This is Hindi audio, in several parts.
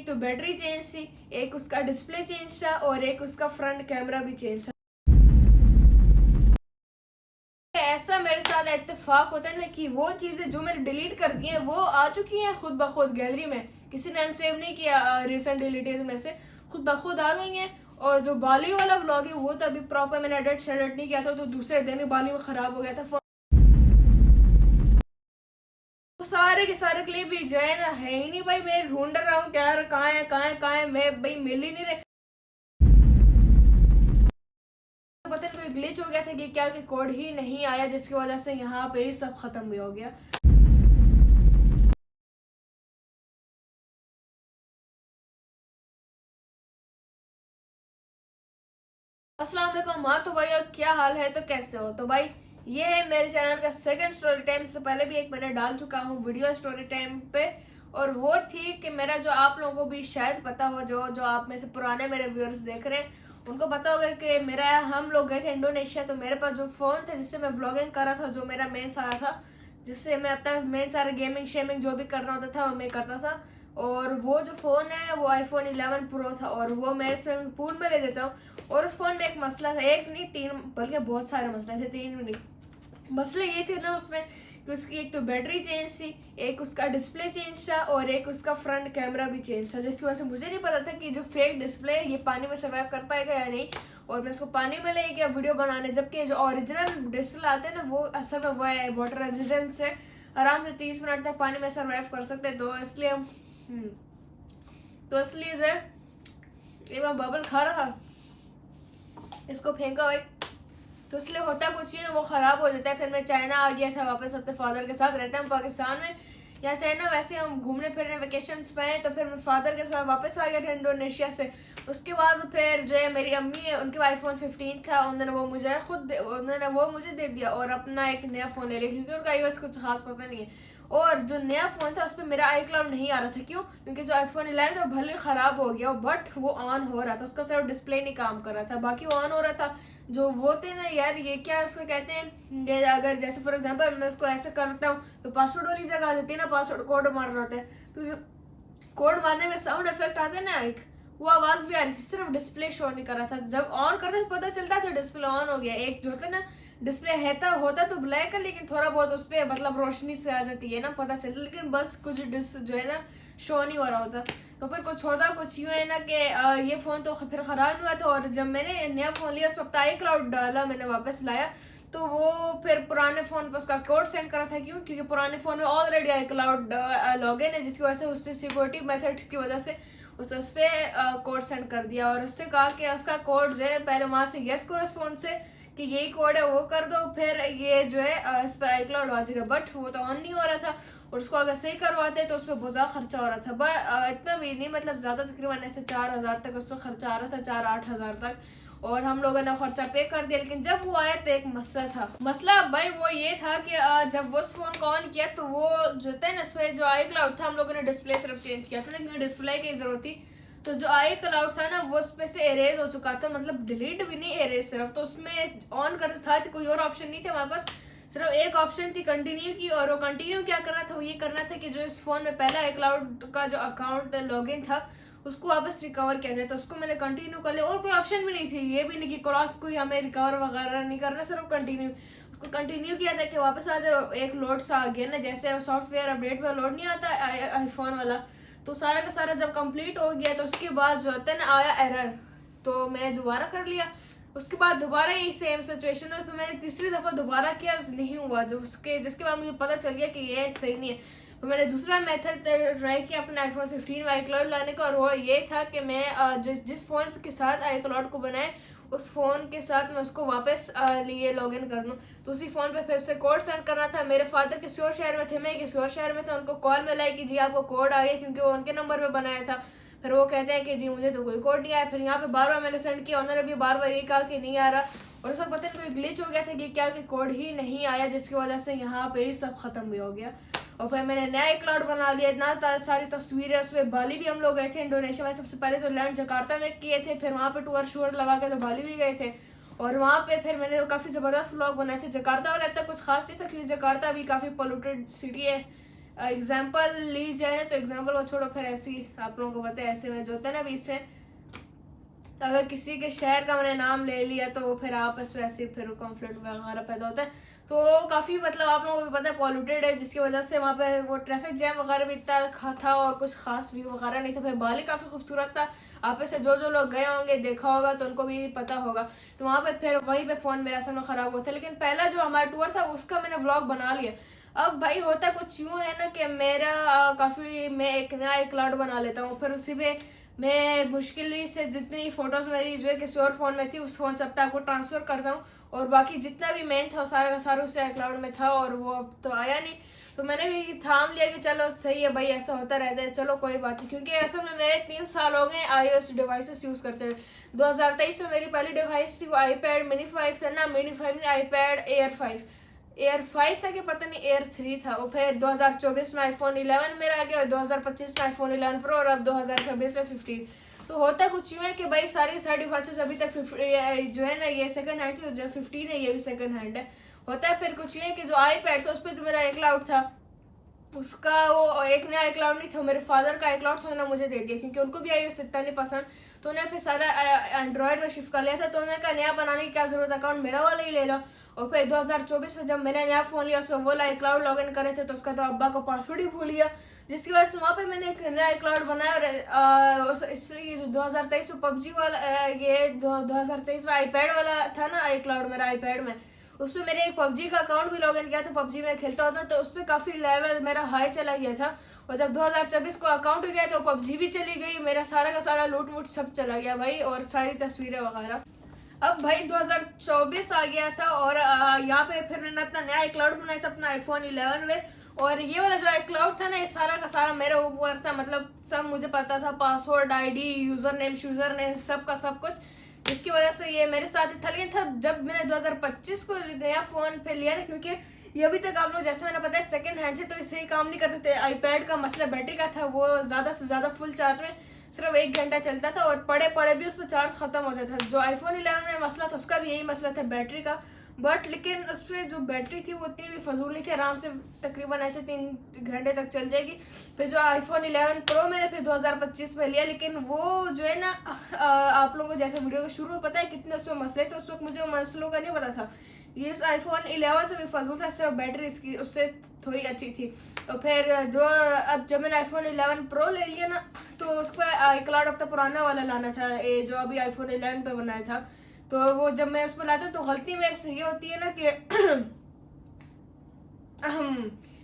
तो बैटरी चेंज थी, एक उसका डिस्प्ले चेंज था और एक उसका फ्रंट कैमरा भी चेंज था। ऐसा मेरे साथ इत्तेफाक होता है ना कि वो चीज़ें जो मैंने डिलीट कर दी हैं वो आ चुकी हैं खुद ब खुद गैलरी में, किसी ने अनसेव नहीं किया, रिसेंट डिलीटेड में से खुद ब खुद आ गई हैं। और जो बाली वाला व्लॉग है वो तो अभी प्रॉपर मैंने एडिट नहीं किया था, तो दूसरे दिन ही बाली में ख़राब हो गया था। वो सारे के सारे क्लिप भी जो है ना है ही नहीं भाई, मैं ढूंढ रहा हूँ यार कहाँ है मैं भाई मिल ही नहीं रहे। पता नहीं कोई ग्लिच हो गया था कि क्या कि कोड ही नहीं आया, जिसकी वजह से यहाँ पे ही सब खत्म भी हो गया। अस्सलाम वालेकुम। हाँ तो भाई और क्या हाल है, तो कैसे हो? तो भाई ये है मेरे चैनल का सेकंड स्टोरी टाइम। से पहले भी एक मैंने डाल चुका हूँ वीडियो स्टोरी टाइम पे, और वो थी कि मेरा जो आप लोगों को भी शायद पता हो, जो जो आप में से पुराने मेरे व्यूअर्स देख रहे हैं उनको पता होगा कि मेरा हम लोग गए थे इंडोनेशिया। तो मेरे पास जो फ़ोन था जिससे मैं व्लॉगिंग कर रहा था, जो मेरा मेन सारा था, जिससे मैं अब तक मेन सारा गेमिंग शेमिंग जो भी करना होता था वो मैं करता था। और वो जो फ़ोन है वो आईफोन 11 प्रो था, और वो मैं स्विमिंग पूल में ले देता हूँ। और उस फ़ोन में एक मसला था, एक नहीं तीन बल्कि बहुत सारे मसले थे, तीन भी नहीं। मसले ये थे ना उसमें कि उसकी एक तो बैटरी चेंज थी, एक उसका डिस्प्ले चेंज था और एक उसका फ्रंट कैमरा भी चेंज था, जिसकी वजह से मुझे नहीं पता था कि जो फेक डिस्प्ले है ये पानी में सर्वाइव कर पाएगा या नहीं। और मैं उसको पानी में ले गया वीडियो बनाने, जबकि जो ओरिजिनल डिस्प्ले आते हैं ना वो असल में वो है वाटर रेजिस्टेंट से आराम से 30 मिनट तक पानी में सर्वाइव कर सकते हैं। तो इसलिए जो है एक बार बबल खा रहा था, इसको फेंका भाई, तो इसलिए होता कुछ ही वो ख़राब हो जाता है। फिर मैं चाइना आ गया था वापस, अपने फादर के साथ रहते हैं हम पाकिस्तान में या चाइना, वैसे हम घूमने फिरने वेकेशंस पे हैं। तो फिर मैं फादर के साथ वापस आ गया था इंडोनेशिया से। उसके बाद फिर जो है मेरी अम्मी है, उनके आईफोन 15 था, उन्होंने वो मुझे दे दिया और अपना एक नया फ़ोन ले लिया, क्योंकि उनका iOS कुछ खास पता नहीं है। और जो नया फ़ोन था उस पर मेरा आई क्लाउड नहीं आ रहा था। क्यों? क्योंकि जो आईफोन 11 था भले ख़राब हो गया बट वो ऑन हो रहा था, उसका सिर्फ डिस्प्ले नहीं काम कर रहा था, बाकी वो ऑन हो रहा था। जो वो थे ना यार, ये क्या उसको कहते हैं, ये अगर जैसे फॉर एग्जांपल मैं उसको ऐसे करता हूँ तो पासवर्ड वाली जगह आ जाती है ना, पासवर्ड कोड मार रहा होता है, तो जो कोड मारने में साउंड इफेक्ट आते हैं ना एक, वो आवाज़ भी आ रही थी, सिर्फ डिस्प्ले शो नहीं कर रहा था। जब ऑन करते तो पता चलता था डिस्प्ले ऑन हो गया। एक जो होता है ना डिस्प्ले होता तो ब्लैक है, लेकिन थोड़ा बहुत उस पर मतलब रोशनी से आ जाती है ना, पता चलता, लेकिन बस कुछ जो है ना शो नहीं हो रहा होता। तो फिर कुछ होता कुछ यूँ है ना कि ये फ़ोन तो फिर ख़राब हुआ था, और जब मैंने नया फ़ोन लिया उस वक्त आई क्लाउड डाला, मैंने वापस लाया तो वो फिर पुराने फ़ोन पर उसका कोड सेंड करा था। क्यों? क्योंकि पुराने फ़ोन में ऑलरेडी आई क्लाउड लॉगिन है, जिसकी वजह से उससे सिक्योरिटी मेथड्स की वजह से उस पर कोड सेंड कर दिया, और उससे कहा कि उसका कोड जो है पहले वहाँ से यस करो उस फ़ोन से कि यही कोड है वो कर दो, फिर ये जो है इस पर आई क्लाउड आ जाएगा। बट वो तो ऑन नहीं हो रहा था, और उसको अगर सही करवाते तो उस पर बहुत ज़्यादा खर्चा हो रहा था। बट इतना भी नहीं, मतलब ज़्यादा, तकरीबन ऐसे 4,000 तक उस पर खर्चा आ रहा था, 4-8 हज़ार तक, और हम लोगों ने खर्चा पे कर दिया। लेकिन जब वो आया तो एक मसला भाई वो ये था कि जब वो फ़ोन को ऑन किया तो वो जो था ना इसमें जो आई क्लाउड था, हम लोगों ने डिस्प्ले सिर्फ चेंज किया था ना, क्योंकि डिस्प्ले की ज़रूरत थी। तो जो आई क्लाउड था ना वो उस पर से एरेज हो चुका था, मतलब डिलीट भी नहीं, एरेज सिर्फ। तो उसमें ऑन करता था तो कोई और ऑप्शन नहीं था हमारे पास, सिर्फ एक ऑप्शन थी कंटिन्यू की। और वो कंटिन्यू क्या करना था, वो ये करना था कि जो इस फ़ोन में पहला आई क्लाउड का जो अकाउंट लॉगिन था उसको वापस रिकवर किया जाए। तो उसको मैंने कंटिन्यू कर लिया, और कोई ऑप्शन भी नहीं थी, ये भी नहीं कि क्रॉस कोई हमें रिकवर वगैरह नहीं करना, सिर्फ कंटिन्यू। उसको कंटिन्यू किया था कि वापस आ जाए, एक लोड सा आ गया ना, जैसे सॉफ्टवेयर अपडेट में लोड नहीं आता आईफोन वाला, तो सारा का सारा जब कंप्लीट हो गया तो उसके बाद जो होता है ना आया एरर, तो मैंने दोबारा कर लिया। उसके बाद दोबारा यही सेम सिचुएशन है, फिर मैंने तीसरी दफ़ा दोबारा किया, नहीं हुआ, जो जिसके बाद मुझे पता चल गया कि ये सही नहीं है। तो मैंने दूसरा मेथड ट्राई किया अपने आईफोन 15 में आई क्लाउड लाने का, और वो ये था कि मैं जिस फ़ोन के साथ आई क्लाउड को बनाए उस फ़ोन के साथ मैं उसको वापस लिए लॉगिन कर दूँ। तो उसी फ़ोन पे फिर से कोड सेंड करना था। मेरे फादर किसी और शहर में थे, मैं किसी और शहर में था, उनको कॉल में लाई कि जी आपको कोड आ गया, क्योंकि वो उनके नंबर पे बनाया था। फिर वो कहते हैं कि जी मुझे तो कोई कोड नहीं आया। फिर यहाँ पे बार बार मैंने सेंड किया, उन्होंने भी बार बार ये कहा कि नहीं आ रहा, और उस वक्त पता नहीं कोई ग्लिच हो गया था कि क्या कि कोड ही नहीं आया, जिसकी वजह से यहाँ पे ही सब ख़त्म भी हो गया। और फिर मैंने नया क्लाउड बना लिया, इतना सारी तस्वीरें उसमें। बाली भी हम लोग गए थे इंडोनेशिया में, सबसे पहले तो लैंड जकार्ता में किए थे, फिर वहाँ पे टूर शूर लगा के तो बाली भी गए थे, और वहाँ पे फिर मैंने काफ़ी ज़बरदस्त व्लॉग बनाए थे। जकार्ता वाला इतना कुछ खास नहीं था, क्योंकि जकार्ता भी काफ़ी पोल्यूटेड सिटी है, एग्जाम्पल ली जाए तो एग्जाम्पल को छोड़ो, फिर ऐसी आप लोगों को पता है ऐसे में जो होता है ना बीच में, अगर किसी के शहर का मैंने नाम ले लिया तो फिर आपस में ऐसे फिर कॉन्फ्लिक्ट वगैरह पैदा होता है। तो काफ़ी मतलब आप लोगों को भी पता है पॉल्यूटेड है, जिसकी वजह से वहाँ पे वो ट्रैफिक जैम वगैरह भी इतना था और कुछ खास व्यू वगैरह नहीं था। फिर बाली काफ़ी खूबसूरत था, आप से जो जो लोग गए होंगे देखा होगा तो उनको भी पता होगा। तो वहाँ पे फिर वहीं पे फ़ोन मेरा असल में ख़राब हुआ था, लेकिन पहला जो हमारा टूर था उसका मैंने व्लॉग बना लिया। अब भाई होता कुछ यूँ है ना कि मेरा काफ़ी मैं एक नया एक क्लाउड बना लेता हूँ, फिर उसी पे मैं मुश्किल से जितनी फ़ोटोज़ मेरी जो है किसी और फ़ोन में थी उस फ़ोन से अब आपको ट्रांसफ़र करता हूँ, और बाकी जितना भी मेन था वो सारा का सारा उस क्लाउड में था, और वो अब तो आया नहीं। तो मैंने भी थाम लिया कि चलो सही है भाई, ऐसा होता रहता है, चलो कोई बात नहीं। क्योंकि असल में मेरे 3 साल हो गए iOS डिवाइसेस यूज़ करते हुए। 2023 में मेरी पहली डिवाइस थी वो iPad mini 5 था ना, mini 5 नहीं, iPad एयर 5 था कि पता नहीं एयर 3 था। और फिर 2024 में iPhone 11 मेरा आ गया, और 2025 में iPhone 11 Pro, और अब 2026 में 15। तो होता कुछ यूँ है कि भाई सारी डिवाइसेस अभी तक जो है ना ये सेकंड हैंड थी, तो जो 15 है ये भी सेकंड हैंड है। होता है फिर कुछ यूँ है कि जो iPad था उस पर जो मेरा एक क्लाउड था उसका वो एक नया iCloud नहीं था, मेरे फादर का iCloud था, उन्होंने मुझे दे दिया क्योंकि उनको भी iOS इतना नहीं पसंद। तो उन्हें फिर सारा एंड्रॉयड में शिफ्ट कर लिया था। तो उन्होंने कहा नया बनाने की क्या ज़रूरत है, अकाउंट मेरा वाला ही ले लो। और फिर 2024 में जब मैंने नया फ़ोन लिया उस पर वो iCloud लॉग इन करे थे, तो उसका तो अब्बा को पासवर्ड ही भूल गया, जिसकी वजह से वहाँ पे मैंने एक नया iCloud बनाया। और इसलिए जो 2023 में PUBG वाला ये 2023 में iPad वाला था ना iCloud मेरा iPad में, उसमें मेरे एक PUBG का अकाउंट भी लॉगिन किया था, PUBG में खेलता होता, तो उस पर काफ़ी लेवल मेरा हाई चला गया था। और जब 2024 को अकाउंट गया तो PUBG भी चली गई, मेरा सारा का सारा लूट वूट सब चला गया भाई, और सारी तस्वीरें वगैरह। अब भाई 2024 आ गया था, और यहाँ पे फिर मैंने अपना नया iCloud बनाया था अपना iPhone 11 में। और ये वाला जो iCloud था ना ये सारा का सारा मेरे ऊपर था, मतलब सब मुझे पता था, पासवर्ड, ID, यूज़र नेम सब का सब कुछ, जिसकी वजह से ये मेरे साथ ही था। लेकिन था जब मैंने 2025 को नया फ़ोन पे लिया ना, क्योंकि ये अभी तक आप लोग जैसे मैंने पता है सेकंड हैंड थे तो इससे ही काम नहीं करते थे। iPad का मसला बैटरी का था, वो ज़्यादा से ज़्यादा फुल चार्ज में सिर्फ 1 घंटा चलता था, और पड़े पड़े भी उस पर चार्ज ख़त्म हो जाता था। जो iPhone 11 में मसला था उसका भी यही मसला था बैटरी का, बट लेकिन उस पर जो बैटरी थी वो इतनी भी फजूल नहीं थी, आराम से तकरीबन ऐसे 3 घंटे तक चल जाएगी। फिर जो iPhone 11 Pro मैंने फिर 2025 में लिया, लेकिन वो जो है ना आप लोगों को जैसे वीडियो के शुरू में पता है कितने उसमें मसले थे, उस वक्त मुझे मसलों का नहीं पता था। ये iPhone 11 से भी फजूल था, सिर्फ बैटरी इसकी उससे थोड़ी अच्छी थी। तो फिर जो अब जब मैंने iPhone 11 Pro ले लिया ना, तो उस पर iCloud अब तो पुराना वाला लाना था, ये जो अभी iPhone 11 पे बनाया था। तो वो जब मैं उस पर लाती हूँ तो गलती मेरे से ये होती है ना कि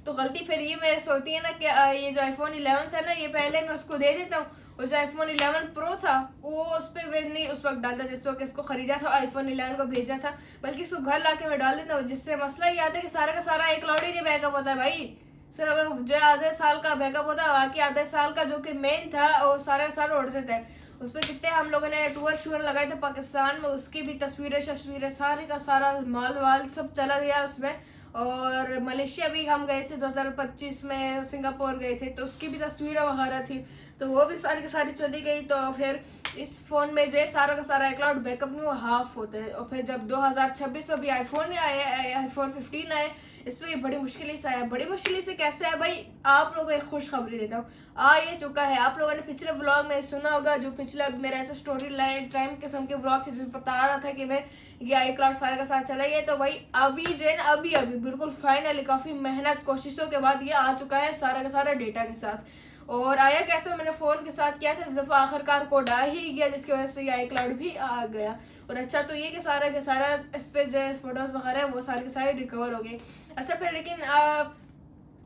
तो गलती फिर ये मेरे से होती है ना कि ये जो iPhone 11 था ना ये पहले मैं उसको दे देता हूँ, और जो iPhone 11 Pro था वो उस पर मैं नहीं उस वक्त डालता जिस वक्त इसको ख़रीदा था, iPhone 11 को भेजा था, बल्कि इसको घर ला के मैं डाल देता हूँ, जिससे मसला ये आता है कि सारा का सारा iCloud ही नहीं बैकअप होता है भाई। सिर्फ जो आधे साल का बैकअप होता है, बाकी आधे साल का जो कि मेन था वो सारा का सारा उड़ जाता है। उस पर कितने हम लोगों ने टूर शूर लगाए थे पाकिस्तान में, उसकी भी तस्वीरें सारे का सारा माल वाल सब चला गया उसमें। और मलेशिया भी हम गए थे 2025 में, सिंगापुर गए थे तो उसकी भी तस्वीरें वगैरह थी, तो वो भी सारी की सारी चली गई। तो फिर इस फ़ोन में जो है सारा का सारा iCloud बैकअप नहीं वो हाफ होता है। और फिर जब 2026 अभी iPhone आए, iPhone 15 आए, इस पर बड़ी मुश्किल से आया। बड़ी मुश्किल से कैसे है भाई, आप लोगों को एक खुशखबरी देता हूँ, आ ये चुका है। आप लोगों ने पिछले व्लॉग में सुना होगा, जो पिछला मेरा ऐसा स्टोरी लाइन टाइम किस्म के व्लॉग थे जिसमें बता रहा था कि मैं ये iCloud सारा का सारा चला गया। तो भाई अभी जो है ना अभी बिल्कुल फाइनली काफ़ी मेहनत कोशिशों के बाद ये आ चुका है सारा का सारा डेटा के साथ। और आया कैसे, मैंने फ़ोन के साथ किया था, इस दफ़ा आखिरकार कोड आ ही गया, जिसकी वजह से ये iCloud भी आ गया। और अच्छा तो ये कि सारा के सारा इस पर जो फोटोज़ वगैरह वो सारे के सारे रिकवर हो गए। अच्छा फिर लेकिन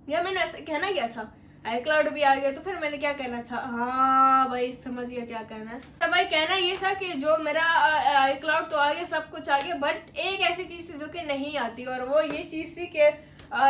यह मैंने ऐसे कहना क्या था, iCloud भी आ गया, तो फिर मैंने क्या कहना था, हाँ भाई समझ गया क्या कहना है। तो भाई कहना ये था कि जो मेरा iCloud तो आ गया, सब कुछ आ गया, बट एक ऐसी चीज़ थी जो कि नहीं आती, और वो ये चीज़ थी कि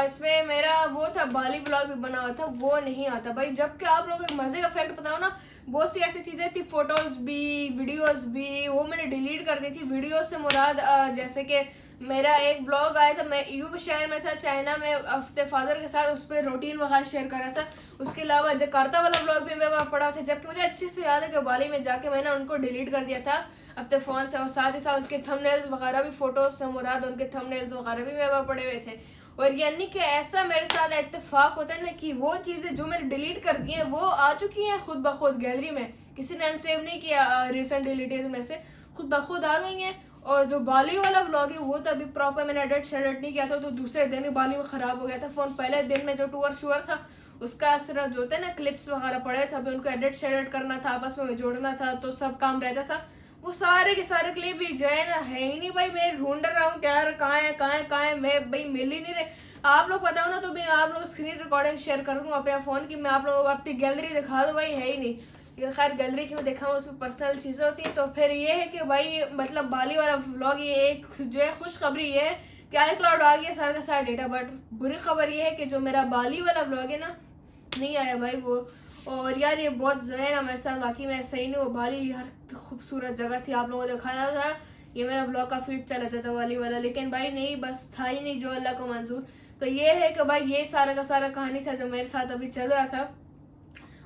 इसमें मेरा वो था बाली ब्लॉग भी बना हुआ था, वो नहीं आता भाई। जबकि आप लोगों को एक मज़े का फैक्ट बताओ ना, बहुत सी ऐसी चीज़ें थी, फ़ोटोज़ भी वीडियोज़ भी, वो मैंने डिलीट कर दी थी। वीडियोज़ से मुराद जैसे कि मेरा एक ब्लॉग आया था, मैं यूब शहर में था चाइना में अपने फादर के साथ, उस पर रूटीन वगैरह शेयर कर रहा था। उसके अलावा जकार्ता वाला ब्लॉग भी मैं वहाँ पढ़ा था, जबकि मुझे अच्छे से याद है कि बाली में जाके मैंने उनको डिलीट कर दिया था अपने फ़ोन से। और साथ ही साथ उनके थंबनेल्स वगैरह भी, फ़ोटोज़ से मुराद उनके थंबनेल्स वगैरह भी मैं वहाँ पड़े हुए थे। और यानी कि ऐसा मेरे साथ इत्तेफाक होता है ना कि वो चीज़ें जो मैंने डिलीट कर दी हैं वो आ चुकी हैं खुद ब खुद गैलरी में, किसी ने अनसेव नहीं किया, रिसेंट डिलीटेड में से खुद ब खुद आ गई हैं। और जो बाली वाला व्लॉग है वो तो अभी प्रॉपर मैंने एडिट नहीं किया था, तो दूसरे दिन ही बाली में ख़राब हो गया था फ़ोन। पहले दिन में जो टूर शूअर था उसका असर जो होता है ना, क्लिप्स वगैरह पड़े थे, अभी उनको एडिट करना था, आपस में जोड़ना था, तो सब काम रहता था। वो सारे के सारे क्लिप भी जो है ना है ही नहीं भाई, मैं ढूंढ रहा हूँ यार कहाँ है, मैं भाई मिल ही नहीं रहे। आप लोग बताओ ना, तो मैं आप लोग स्क्रीन रिकॉर्डिंग शेयर कर दूँगा अपने फ़ोन की, मैं आप लोगों को अपनी गैलरी दिखा दूँ, भाई है ही नहीं। लेकिन खैर गैलरी क्यों दिखाऊँ, उसमें पर्सनल चीज़ें होती हैं। तो फिर ये है कि भाई मतलब बाली वाला व्लॉग, ये एक जो है खुशखबरी ये है कि iCloud आ गया सारा का सारा डेटा, बट बुरी खबर ये है कि जो मेरा बाली वाला व्लॉग है ना नहीं आया भाई वो। और यार ये बहुत जो है ना मेरे साथ वाकई में सही नहीं, वो बाली यार खूबसूरत जगह थी, आप लोगों को दिखाया था, ये मेरा व्लॉग का फीड चला जाता बाली वाला, लेकिन भाई नहीं, बस था ही नहीं जो अल्लाह को मंजूर। तो ये है कि भाई ये सारा का सारा कहानी था जो मेरे साथ अभी चल रहा था।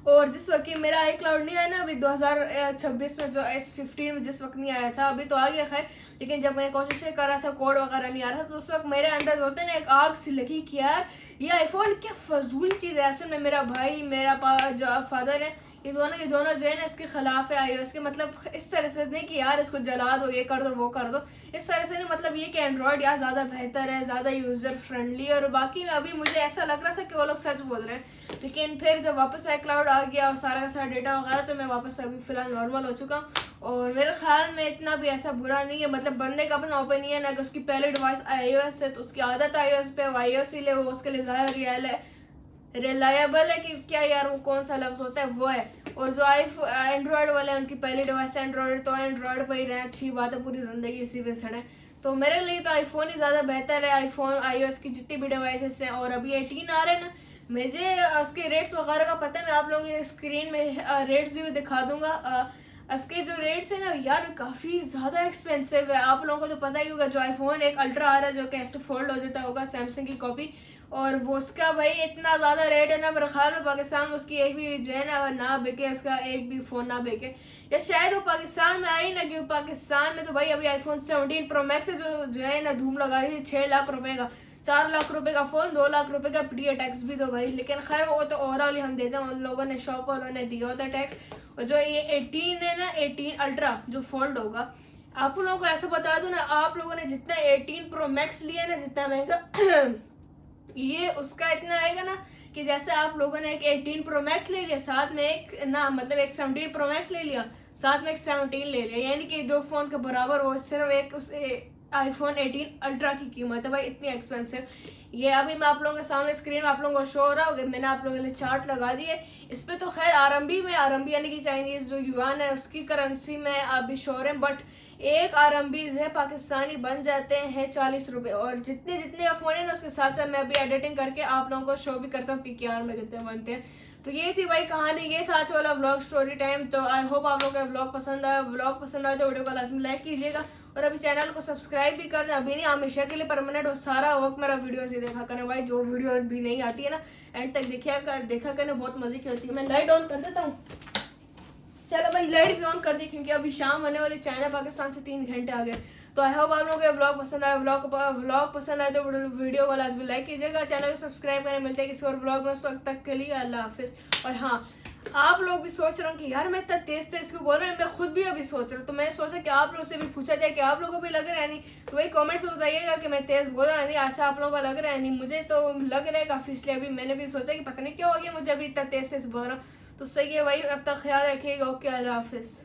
और जिस वक्त मेरा iCloud नहीं आया ना अभी 2026 में, जो S15 में जिस वक्त नहीं आया था, अभी तो आ गया खैर, लेकिन जब मैं कोशिशें कर रहा था कोड वगैरह नहीं आ रहा था, तो उस वक्त मेरे अंदर जो होते ना एक आग सी लगी कि यार ये आईफोन क्या फजूल चीज़ है। असल में मेरा भाई, मेरा जो फादर है, ये दोनों जो है ना इसके खिलाफ है iOS के। मतलब इस तरह से नहीं कि यार इसको जला दो, ये कर दो, वो कर दो, इस तरह से नहीं, मतलब ये कि एंड्रॉयड यार ज़्यादा बेहतर है, ज़्यादा यूज़र फ्रेंडली। और बाकी में अभी मुझे ऐसा लग रहा था कि वो लोग सच बोल रहे हैं, लेकिन फिर जब वापस iCloud आ गया और सारा का सारा डेटा वगैरह, तो मैं वापस अभी फ़िलहाल नॉर्मल हो चुका हूँ। और मेरे ख्याल में इतना भी ऐसा बुरा नहीं है, मतलब बनने का अपना ओपिनियन है। अगर उसकी पहले डिवाइस iOS है तो उसकी आदत iOS पे, iOS ही ले, वो उसके लिए ज़्यादा रिलायबल है कि क्या यार वो कौन सा लफ्ज़ होता है वो है। और जो एंड्रॉयड वाले हैं उनकी पहली डिवाइस एंड्रॉयड, तो एंड्रॉयड पर ही रहें, अच्छी बात है, पूरी ज़िंदगी इसी पे सड़े। तो मेरे लिए तो आईफोन ही ज़्यादा बेहतर है, आईफोन iOS की जितनी भी डिवाइसेस हैं। और अभी 18 आ रहे हैं ना, मुझे उसके रेट्स वगैरह का पता है, मैं आप लोगों की स्क्रीन में रेट्स भी दिखा दूँगा। इसके जो रेट्स है ना यार काफ़ी ज़्यादा एक्सपेंसिव है। आप लोगों को तो पता ही होगा, जो आईफोन एक अल्ट्रा आ रहा है जो कि ऐसे फोल्ड हो जाता होगा, सैमसंग की कॉपी, और वो उसका भाई इतना ज़्यादा रेट है ना, मेरे ख्याल में पाकिस्तान में उसकी एक भी जो है ना बिके, उसका एक भी फ़ोन ना बिके, या शायद वो पाकिस्तान में आई ना, क्योंकि पाकिस्तान में तो भाई अभी आईफोन 17 प्रो मैक्स जो है ना धूम लगा रही है, 6 लाख रुपए का, 4 लाख रुपए का फ़ोन, 2 लाख रुपए का प्री टैक्स भी दो भाई। लेकिन खैर वो तो ओवरऑल हम देते हैं, उन लोगों ने, शॉप वालों ने दिया होता है टैक्स। और जो ये 18 है ना, 18 अल्ट्रा जो फोल्ड होगा, आप लोगों को ऐसा बता दूं ना, आप लोगों ने जितना 18 प्रो मैक्स लिया ना, जितना महंगा ये उसका इतना आएगा ना, कि जैसे आप लोगों ने एक 18 प्रो मैक्स ले लिया, साथ में एक ना मतलब एक 17 प्रो मैक्स ले लिया, साथ में एक 17 ले लिया, यानी कि दो फ़ोन के बराबर हो सिर्फ एक उस आईफोन 18 अल्ट्रा की कीमत है भाई, इतनी एक्सपेंसिव। ये अभी मैं आप लोगों के सामने स्क्रीन में आप लोगों को शो हो रहा होगा, मैंने आप लोगों के लिए चार्ट लगा दिए। इस पर तो खैर आरएमबी यानी कि चाइनीज़ जो युआन है उसकी करेंसी में अभी शो हो रहे हैं, बट एक RMB जो है पाकिस्तानी बन जाते हैं 40 रुपये। और जितने फ़ोन है ना उसके साथ साथ मैं अभी एडिटिंग करके आप लोगों को शो भी करता हूँ PKR में कितने बनते हैं। तो ये थी भाई कहानी, ये था आज वाला व्लॉग स्टोरी टाइम। तो आई होप आप लोगों का व्लॉग पसंद आया तो वीडियो को लाजमी लाइक कीजिएगा, और अभी चैनल को सब्सक्राइब भी कर दें, अभी नहीं हमेशा के लिए परमानेंट, और सारा वक्त मेरा वीडियो से देखा करें भाई, जो वीडियो भी नहीं आती है ना एंड तक देखा करें, बहुत मजे की होती है। मैं लाइट ऑन कर देता हूँ, चलो भाई लाइट भी ऑन कर दी, क्योंकि अभी शाम होने वाली, चाइना पाकिस्तान से 3 घंटे आ गए। तो आई होप आप लोगों को व्लॉग पसंद आया, व्लॉग पसंद आए तो वीडियो को लाजमी लाइक कीजिएगा, चैनल को सब्सक्राइब करें। मिलते हैं किसी और व्लॉग में, उस वक्त तक के लिए अल्लाह हाफिज़। और हाँ, आप लोग भी सोच रहे हो कि यार मैं इतना तेज क्यों बोल रहे हैं, मैं खुद भी अभी सोच रहा हूँ, तो मैंने सोचा कि आप लोगों से भी पूछा जाए कि आप लोगों को भी लग रहा है नहीं, तो वही कमेंट्स में बताइएगा कि मैं तेज बोल रहा है नहीं, ऐसा आप लोगों को लग रहा है नहीं, मुझे तो लग रहा है काफ़ी, इसलिए अभी मैंने भी सोचा कि पता नहीं क्या हो गया मुझे अभी इतना तेज बोल रहा हूँ। तो सही है भाई, अब तक ख्याल रखिएगा, ओके, अल्लाह हाफिज़।